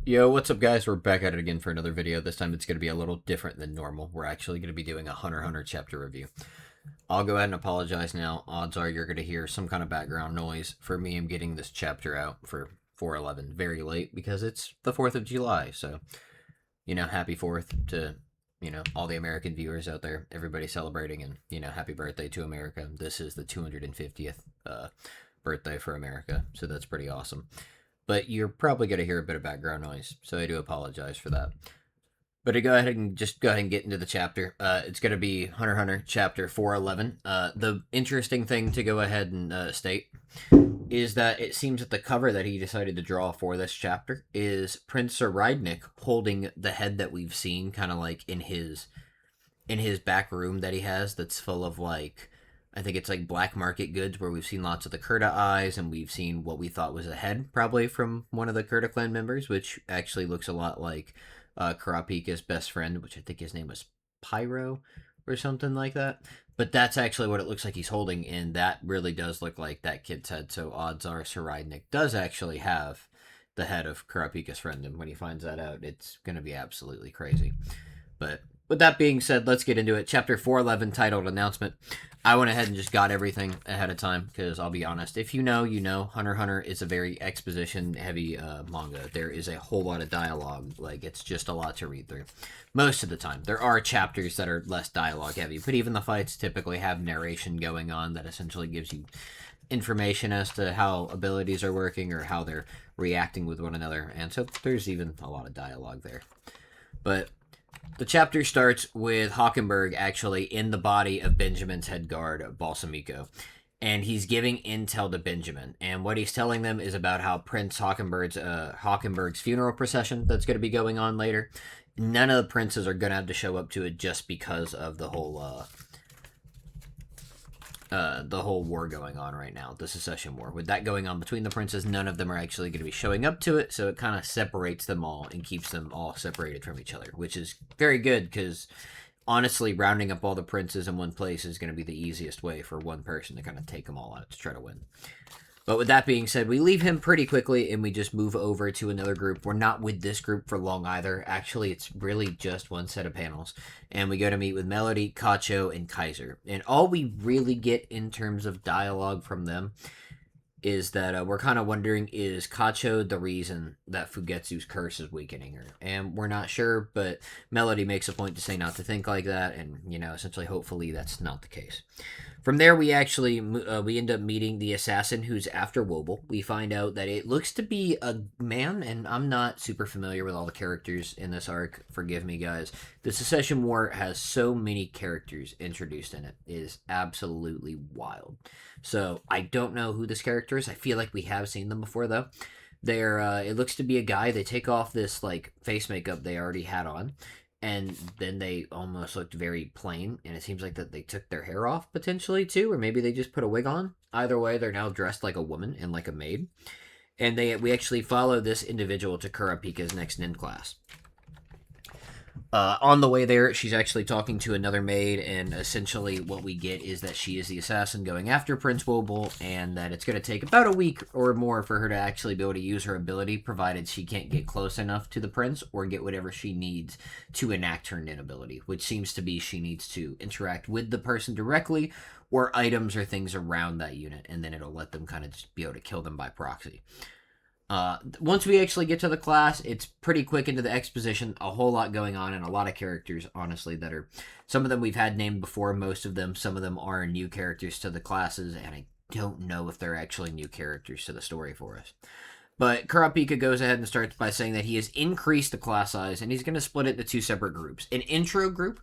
Yo, what's up guys? We're back at it again for another video. This time it's going to be a little different than normal. We're actually going to be doing a Hunter chapter review. I'll go ahead and apologize now. Odds are you're going to hear some kind of background noise. For me, I'm getting this chapter out for 4/11 very late because it's the 4th of July. So, happy 4th to, all the American viewers out there. Everybody celebrating and, happy birthday to America. This is the 250th birthday for America. So that's pretty awesome. But you're probably going to hear a bit of background noise, so I do apologize for that. But to go ahead and get into the chapter, it's going to be Hunter chapter 411. The interesting thing to go ahead and state is that it seems that the cover that he decided to draw for this chapter is Prince Rydnik holding the head that we've seen kind of like in his back room that he has that's full of like, I think it's like black market goods where we've seen lots of the Kurta eyes and we've seen what we thought was a head probably from one of the Kurta clan members, which actually looks a lot like Kurapika's best friend, which I think his name was Pyro or something like that. But that's actually what it looks like he's holding, and that really does look like that kid's head. So odds are Rydnik does actually have the head of Kurapika's friend, and when he finds that out, it's going to be absolutely crazy. But with that being said, let's get into it. Chapter 411, titled Announcement. I went ahead and just got everything ahead of time because I'll be honest, if you know, you know. Hunter is a very exposition-heavy manga. There is a whole lot of dialogue. Like, it's just a lot to read through. Most of the time. There are chapters that are less dialogue-heavy, but even the fights typically have narration going on that essentially gives you information as to how abilities are working or how they're reacting with one another. And so there's even a lot of dialogue there. But the chapter starts with Hockenberg actually in the body of Benjamin's head guard, Balsamico, and he's giving intel to Benjamin. And what he's telling them is about how Prince Hockenberg's funeral procession that's going to be going on later. None of the princes are going to have to show up to it just because of the whole war going on right now, the secession war. With that going on between the princes, none of them are actually going to be showing up to it, so it kind of separates them all and keeps them all separated from each other, which is very good because honestly, rounding up all the princes in one place is going to be the easiest way for one person to kind of take them all out to try to win. But with that being said, we leave him pretty quickly and we just move over to another group. We're not with this group for long either. Actually, it's really just one set of panels. And we go to meet with Melody, Kacho, and Kaiser. And all we really get in terms of dialogue from them is that we're kind of wondering, is Kacho the reason that Fugetsu's curse is weakening her? And we're not sure, but Melody makes a point to say not to think like that. And, essentially, hopefully that's not the case. From there, we actually we end up meeting the assassin who's after Wobble. We find out that it looks to be a man, and I'm not super familiar with all the characters in this arc. Forgive me, guys. The Secession War has so many characters introduced in it. It is absolutely wild. So I don't know who this character is. I feel like we have seen them before, though. It looks to be a guy. They take off this like face makeup they already had on, and then they almost looked very plain, and it seems like that they took their hair off potentially too, or maybe they just put a wig on. Either way, they're now dressed like a woman and like a maid, and we actually follow this individual to Kurapika's next nin class. On the way there, she's actually talking to another maid, and essentially what we get is that she is the assassin going after Prince Wobble, and that it's going to take about a week or more for her to actually be able to use her ability, provided she can't get close enough to the prince or get whatever she needs to enact her nin ability, which seems to be she needs to interact with the person directly or items or things around that unit, and then it'll let them kind of just be able to kill them by proxy. Once we actually get to the class, it's pretty quick into the exposition, a whole lot going on, and a lot of characters, honestly, that are, some of them we've had named before, most of them, some of them are new characters to the classes, and I don't know if they're actually new characters to the story for us. But Kurapika goes ahead and starts by saying that he has increased the class size, and he's going to split it into two separate groups, an intro group,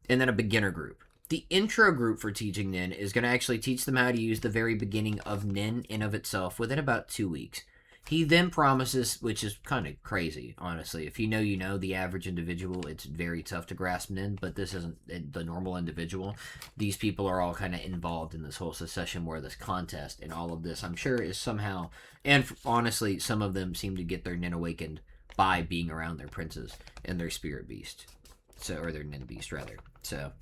and then a beginner group. The intro group for teaching Nin is going to actually teach them how to use the very beginning of Nin in of itself within about 2 weeks. He then promises, which is kind of crazy, honestly. If you know, the average individual, it's very tough to grasp Nin, but this isn't the normal individual. These people are all kind of involved in this whole secession war, this contest, and all of this, I'm sure, is somehow, and honestly, some of them seem to get their Nin awakened by being around their princes and their spirit beast. Or their Nin beast, rather. So,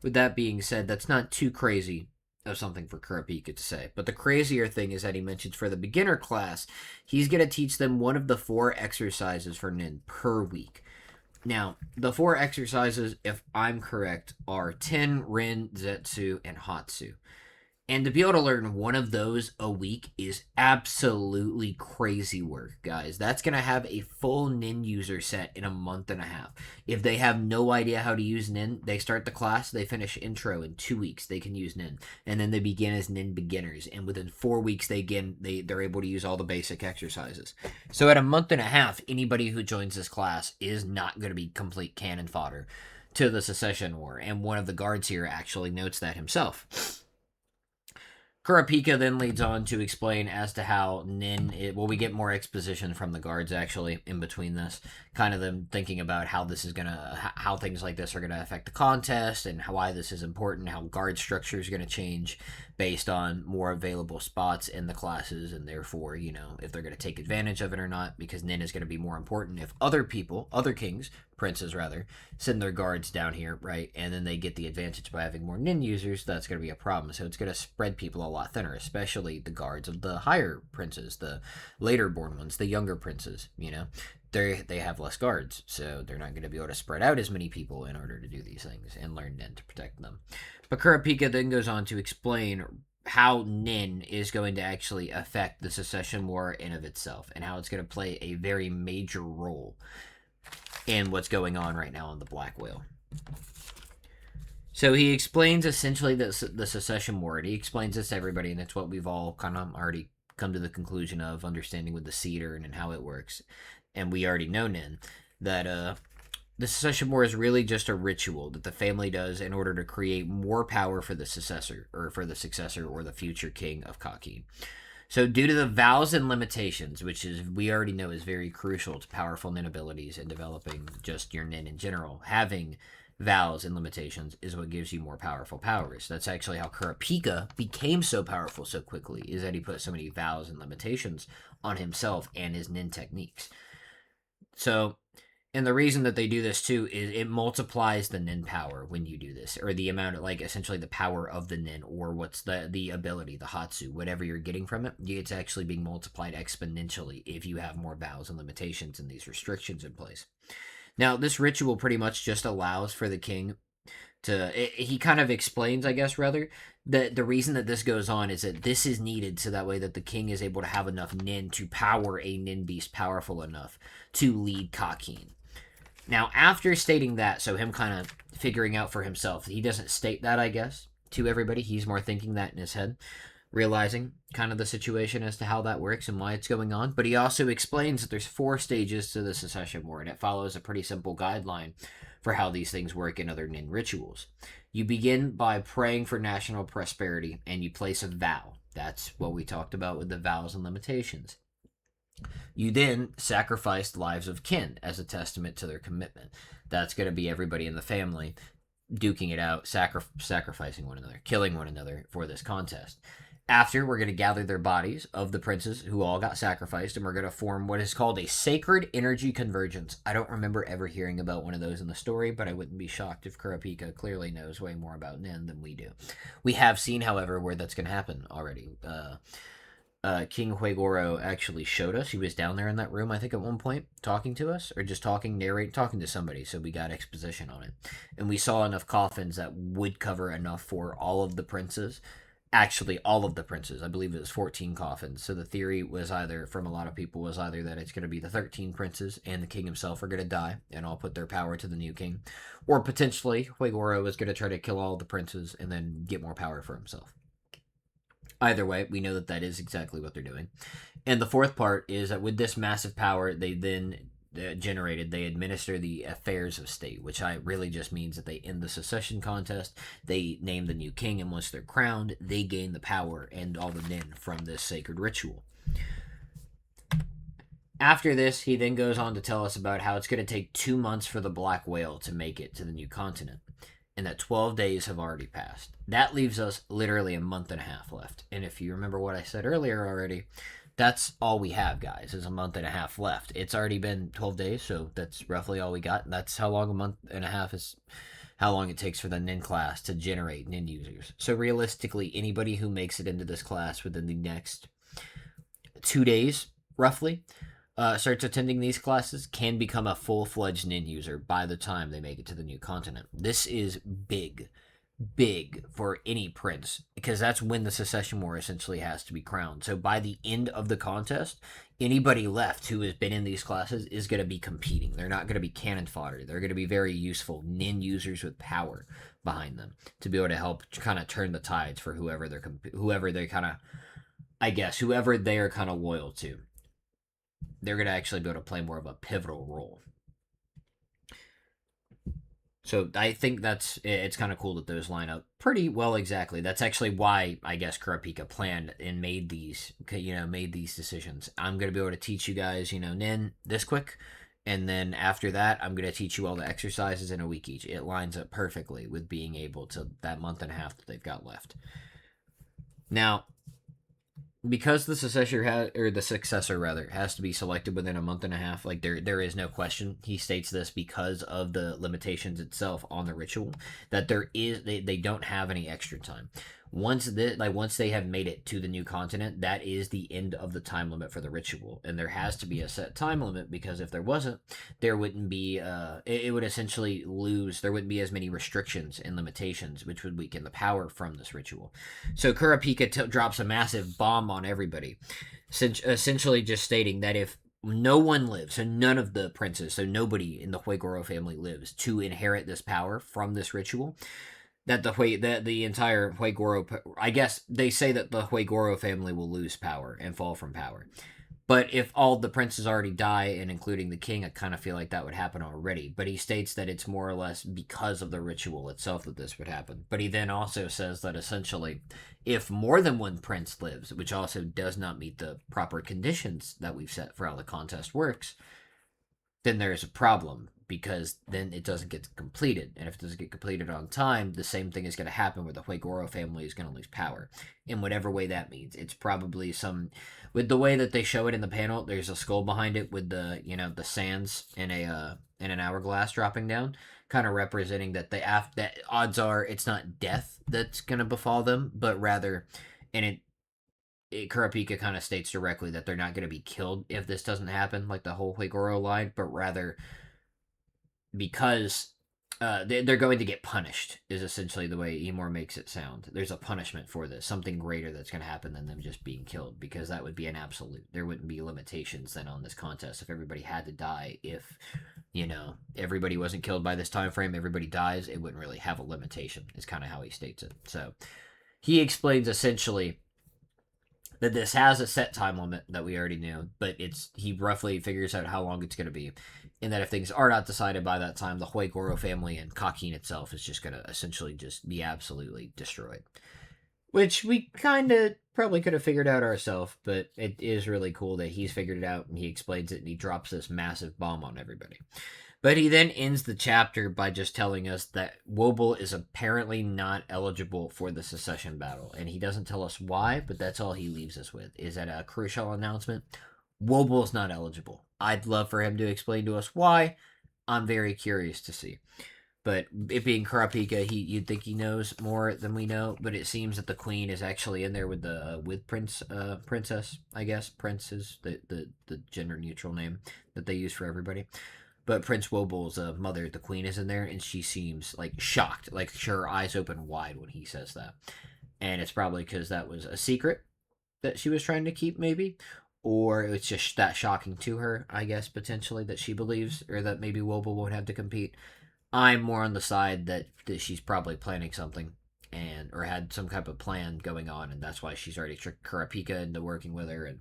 with that being said, that's not too crazy of something for Kurapika to say. But the crazier thing is that he mentions for the beginner class, he's going to teach them one of the 4 exercises for Nin per week. Now, the 4 exercises, if I'm correct, are Ten, Rin, Zetsu, and Hatsu. And to be able to learn one of those a week is absolutely crazy work, guys. That's going to have a full Nin user set in a month and a half. If they have no idea how to use Nin, they start the class, they finish intro in 2 weeks, they can use Nin. And then they begin as Nin beginners. And within 4 weeks, they're able to use all the basic exercises. So at a month and a half, anybody who joins this class is not going to be complete cannon fodder to the Secession War. And one of the guards here actually notes that himself. Kurapika then leads on to explain as to how Nin... we get more exposition from the guards, actually, in between this. Kind of them thinking about how this is going to... how things like this are going to affect the contest, and why this is important, how guard structure is going to change based on more available spots in the classes, and therefore, if they're going to take advantage of it or not, because Nin is going to be more important if other kings, princes rather, send their guards down here, right? And then they get the advantage by having more Nin users, that's going to be a problem. So it's going to spread people a lot thinner, especially the guards of the higher princes, the later born ones, the younger princes, they have less guards, so they're not going to be able to spread out as many people in order to do these things and learn Nin to protect them. But Kurapika then goes on to explain how Nin is going to actually affect the Secession War in of itself, and how it's going to play a very major role in what's going on right now on the Black Whale. So he explains essentially the Secession War, and he explains this to everybody, and it's what we've all kind of already come to the conclusion of understanding with the Cedar and how it works. And we already know, Nin, that the Secession War is really just a ritual that the family does in order to create more power for the successor, or the future king of Kaki. So due to the vows and limitations, which we already know is very crucial to powerful Nin abilities and developing just your Nin in general, having vows and limitations is what gives you more powerful powers. That's actually how Kurapika became so powerful so quickly, is that he put so many vows and limitations on himself and his Nin techniques. So, and the reason that they do this too is it multiplies the Nin power when you do this, or the amount of, essentially the power of the Nin, or what's the ability, the Hatsu, whatever you're getting from it, it's actually being multiplied exponentially if you have more vows and limitations and these restrictions in place. Now, this ritual pretty much just allows for the king he kind of explains, I guess, rather, that the reason that this goes on is that this is needed so that way that the king is able to have enough Nin to power a Nin beast powerful enough to lead Kakin. Now, after stating that, so him kind of figuring out for himself, he doesn't state that, I guess, to everybody. He's more thinking that in his head, realizing kind of the situation as to how that works and why it's going on. But he also explains that there's 4 stages to the Secession War, and it follows a pretty simple guideline for how these things work in other Nin rituals. You begin by praying for national prosperity, and you place a vow. That's what we talked about with the vows and limitations. You then sacrifice the lives of kin as a testament to their commitment. That's going to be everybody in the family duking it out, sacrificing one another, killing one another for this contest. After, we're going to gather their bodies of the princes who all got sacrificed, and we're going to form what is called a sacred energy convergence. I don't remember ever hearing about one of those in the story, but I wouldn't be shocked if Kurapika clearly knows way more about Nin than we do. We have seen, however, where that's going to happen already. King Huegoro actually showed us. He was down there in that room, I think, at one point, talking to us, or just talking to somebody, so we got exposition on it. And we saw enough coffins that would cover enough for all of the princes. Actually, all of the princes. I believe it was 14 coffins. So the theory was either, from a lot of people, was either that it's going to be the 13 princes and the king himself are going to die and all put their power to the new king. Or potentially, Huegoro was going to try to kill all the princes and then get more power for himself. Either way, we know that that is exactly what they're doing. And the 4th part is that with this massive power, they then they administer the affairs of state, which really just means that they end the secession contest, they name the new king, and once they're crowned, they gain the power and all the Nin from this sacred ritual. After this, he then goes on to tell us about how it's going to take 2 months for the Black Whale to make it to the new continent, and that 12 days have already passed. That leaves us literally a month and a half left. And if you remember what I said earlier already, that's all we have, guys, is a month and a half left. It's already been 12 days, so that's roughly all we got. And that's how long a month and a half is how long it takes for the nin class to generate nin users. So realistically, anybody who makes it into this class within the next 2 days, roughly, starts attending these classes can become a full-fledged nin user by the time they make it to the new continent. This is big for any prince, because that's when the Secession War essentially has to be crowned. So by the end of the contest, anybody left who has been in these classes is going to be competing. They're not going to be cannon fodder. They're going to be very useful nin users with power behind them to be able to help kind of turn the tides for whoever they kind of, I guess, whoever they are kind of loyal to. They're going to actually be able to play more of a pivotal role. So I think it's kind of cool that those line up pretty well exactly. That's actually why I guess Kurapika planned and made these decisions. I'm going to be able to teach you guys, Nin this quick, and then after that, I'm going to teach you all the exercises in a week each. It lines up perfectly with being able to that month and a half that they've got left. Now, because the successor has to be selected within a month and a half, like there is no question. He states this because of the limitations itself on the ritual, that they don't have any extra time. Once they have made it to the new continent, that is the end of the time limit for the ritual, and there has to be a set time limit, because if there wasn't, there wouldn't be it would essentially lose. There wouldn't be as many restrictions and limitations, which would weaken the power from this ritual. So Kurapika drops a massive bomb on everybody, essentially just stating that if no one lives, so none of the princes, so nobody in the Huigoro family lives to inherit this power from this ritual, that the entire Huigoro, I guess they say that the Huigoro family will lose power and fall from power. But if all the princes already die, and including the king, I kind of feel like that would happen already. But he states that it's more or less because of the ritual itself that this would happen. But he then also says that essentially, if more than one prince lives, which also does not meet the proper conditions that we've set for how the contest works, then there's a problem, because then it doesn't get completed. And if it doesn't get completed on time, the same thing is going to happen, where the Huigoro family is going to lose power in whatever way that means. It's probably with the way that they show it in the panel, there's a skull behind it with the sands in an hourglass dropping down, kind of representing that that odds are it's not death that's going to befall them, but rather, and Kurapika kind of states directly that they're not going to be killed if this doesn't happen, like the whole Huigoro line, but rather because they're going to get punished, is essentially the way Emor makes it sound. There's a punishment for this, something greater that's going to happen than them just being killed, because that would be an absolute. There wouldn't be limitations then on this contest if everybody had to die. If everybody wasn't killed by this time frame, everybody dies, it wouldn't really have a limitation, is kind of how he states it. So he explains essentially that this has a set time limit that we already knew, but he roughly figures out how long it's going to be, and that if things are not decided by that time, the Huigoro family and Kakin itself is just going to essentially just be absolutely destroyed. Which we kind of probably could have figured out ourselves, but it is really cool that he's figured it out, and he explains it, and he drops this massive bomb on everybody. But he then ends the chapter by just telling us that Wobble is apparently not eligible for the secession battle. And he doesn't tell us why, but that's all he leaves us with, is that a crucial announcement. Wobble is not eligible. I'd love for him to explain to us why. I'm very curious to see. But it being Kurapika, you'd think he knows more than we know. But it seems that the queen is actually in there with princess, I guess. Prince is the gender neutral name that they use for everybody. But Prince Wobble's mother, the queen, is in there, and she seems like shocked, like her eyes open wide when he says that. And it's probably because that was a secret that she was trying to keep, maybe, or it's just that shocking to her, I guess, potentially, that she believes, or that maybe Wobble won't have to compete. I'm more on the side that she's probably planning something, or had some type of plan going on, and that's why she's already tricked Kurapika into working with her. And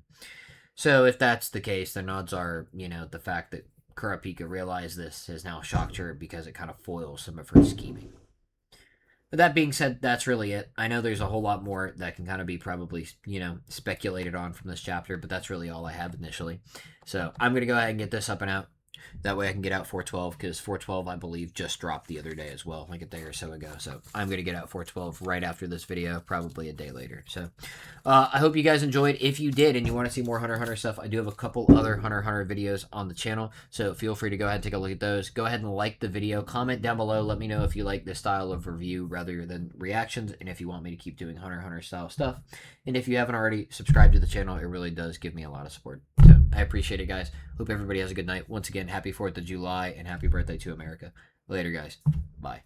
so if that's the case, then odds are, the fact that Kurapika realized this has now shocked her, because it kind of foils some of her scheming. But that being said, that's really it. I know there's a whole lot more that can kind of be probably, speculated on from this chapter, but that's really all I have initially. So I'm going to go ahead and get this up and out. That way I can get out 412, because 412, I believe, just dropped the other day as well, like a day or so ago. So I'm going to get out 412 right after this video, probably a day later. So I hope you guys enjoyed. If you did and you want to see more Hunter x Hunter stuff, I do have a couple other Hunter x Hunter videos on the channel. So feel free to go ahead and take a look at those. Go ahead and like the video. Comment down below. Let me know if you like this style of review rather than reactions, and if you want me to keep doing Hunter x Hunter style stuff. And if you haven't already, subscribe to the channel. It really does give me a lot of support. So I appreciate it, guys. Hope everybody has a good night. Once again, happy 4th of July and happy birthday to America. Later, guys. Bye.